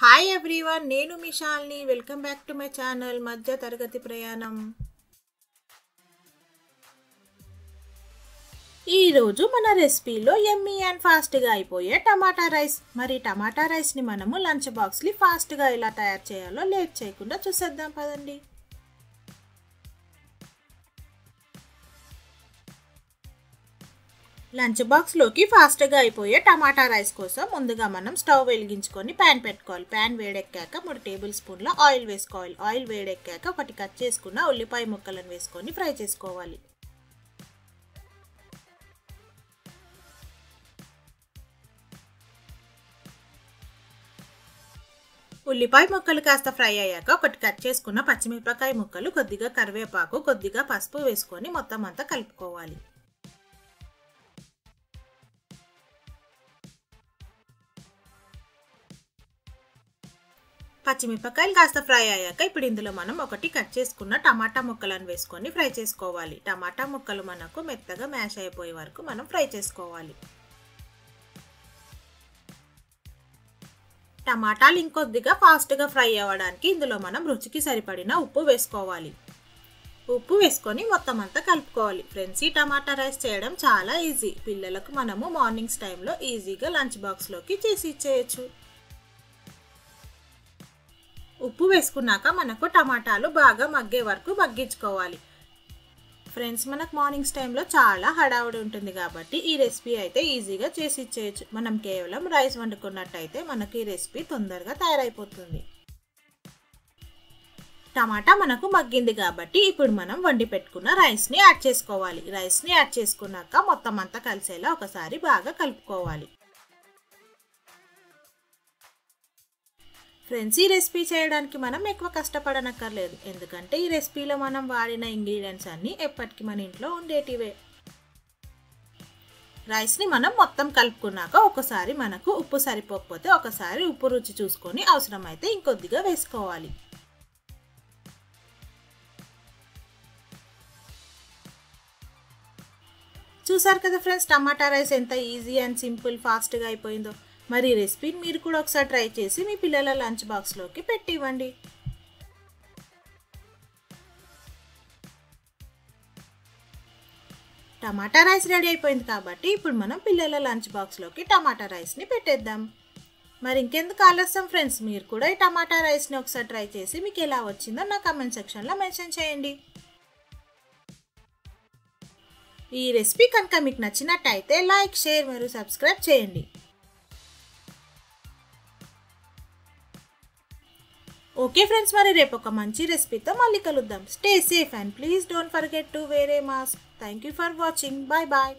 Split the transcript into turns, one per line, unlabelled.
Hi everyone, నేను మీ Shalini. Welcome back to my channel మధ్య తరగతి ప్రయాణం. ఈరోజు మన రెసిపీలో యమ్మీ అండ్ ఫాస్ట్గా అయిపోయే టమాటా రైస్. మరి టమాటా రైస్ని మనము లంచ్ బాక్స్ని ఫాస్ట్గా ఎలా తయారు చేయాలో లేట్ చేయకుండా చూసేద్దాం పదండి. లంచ్ బాక్స్లోకి ఫాస్ట్గా అయిపోయే టమాటా రైస్ కోసం ముందుగా మనం స్టవ్ వెలిగించుకొని ప్యాన్ పెట్టుకోవాలి. ప్యాన్ వేడెక్కాక 3 టేబుల్ స్పూన్ల ఆయిల్ వేసుకోవాలి. ఆయిల్ వేడెక్కాక ఒకటి కట్ చేసుకున్న ఉల్లిపాయ ముక్కలను వేసుకొని ఫ్రై చేసుకోవాలి. ఉల్లిపాయ ముక్కలు కాస్త ఫ్రై అయ్యాక ఒకటి కట్ చేసుకున్న పచ్చిమిరపకాయ ముక్కలు, కొద్దిగా కరివేపాకు, కొద్దిగా పసుపు వేసుకొని మొత్తం అంతా కలుపుకోవాలి. పచ్చిమిరపకాయలు కాస్త ఫ్రై అయ్యాక ఇప్పుడు ఇందులో మనం ఒకటి కట్ చేసుకున్న టమాటా ముక్కలను వేసుకొని ఫ్రై చేసుకోవాలి. టమాటా ముక్కలు మనకు మెత్తగా మ్యాష్ అయిపోయే వరకు మనం ఫ్రై చేసుకోవాలి. టమాటాలు ఇంకొద్దిగా ఫాస్ట్గా ఫ్రై అవ్వడానికి ఇందులో మనం రుచికి సరిపడిన ఉప్పు వేసుకోవాలి. ఉప్పు వేసుకొని మొత్తం అంతా కలుపుకోవాలి. ఫ్రెండ్స్, ఈ టమాటా రైస్ చేయడం చాలా ఈజీ. పిల్లలకు మనము మార్నింగ్స్ టైంలో ఈజీగా లంచ్ బాక్స్లోకి చేసి ఇచ్చేయచ్చు. ఉప్పు వేసుకున్నాక మనకు టమాటాలు బాగా మగ్గే వరకు మగ్గించుకోవాలి. ఫ్రెండ్స్, మనకు మార్నింగ్స్ టైంలో చాలా హడావుడి ఉంటుంది కాబట్టి ఈ రెసిపీ అయితే ఈజీగా చేసి ఇచ్చేయచ్చు. మనం కేవలం రైస్ వండుకున్నట్టయితే మనకు ఈ రెసిపీ తొందరగా తయారైపోతుంది. టమాటా మనకు మగ్గింది కాబట్టి ఇప్పుడు మనం వండి పెట్టుకున్న రైస్ని యాడ్ చేసుకోవాలి. రైస్ని యాడ్ చేసుకున్నాక మొత్తం అంతా కలిసేలా ఒకసారి బాగా కలుపుకోవాలి. ఫ్రెండ్స్, ఈ రెసిపీ చేయడానికి మనం ఎక్కువ కష్టపడనక్కర్లేదు. ఎందుకంటే ఈ రెసిపీలో మనం వాడిన ఇంగ్రీడియంట్స్ అన్నీ ఎప్పటికీ మన ఇంట్లో ఉండేటివే. రైస్ని మనం మొత్తం కలుపుకున్నాక ఒకసారి మనకు ఉప్పు సరిపోకపోతే ఒకసారి ఉప్పు రుచి చూసుకొని అవసరమైతే ఇంకొద్దిగా వేసుకోవాలి. చూసారు కదా ఫ్రెండ్స్, టమాటా రైస్ ఎంత ఈజీ అండ్ సింపుల్ ఫాస్ట్గా అయిపోయిందో. మరి ఈ రెసిపీని మీరు కూడా ఒకసారి ట్రై చేసి మీ పిల్లల లంచ్ బాక్స్లోకి పెట్టివ్వండి. టమాటా రైస్ రెడీ అయిపోయింది కాబట్టి ఇప్పుడు మనం పిల్లల లంచ్ బాక్స్లోకి టమాటా రైస్ని పెట్టేద్దాం. మరి ఇంకెందుకు ఆలస్యం ఫ్రెండ్స్, మీరు కూడా ఈ టమాటా రైస్ని ఒకసారి ట్రై చేసి మీకు ఎలా వచ్చిందో నా కామెంట్ సెక్షన్లో మెన్షన్ చేయండి. ఈ రెసిపీ కనుక మీకు నచ్చినట్టయితే లైక్, షేర్ మరియు సబ్స్క్రైబ్ చేయండి. ఓకే ఫ్రెండ్స్, మరి రేపు ఒక మంచి రెసిపీతో మళ్ళీ కలుద్దాం. Stay safe and please don't forget to wear a mask. Thank you for watching. Bye bye.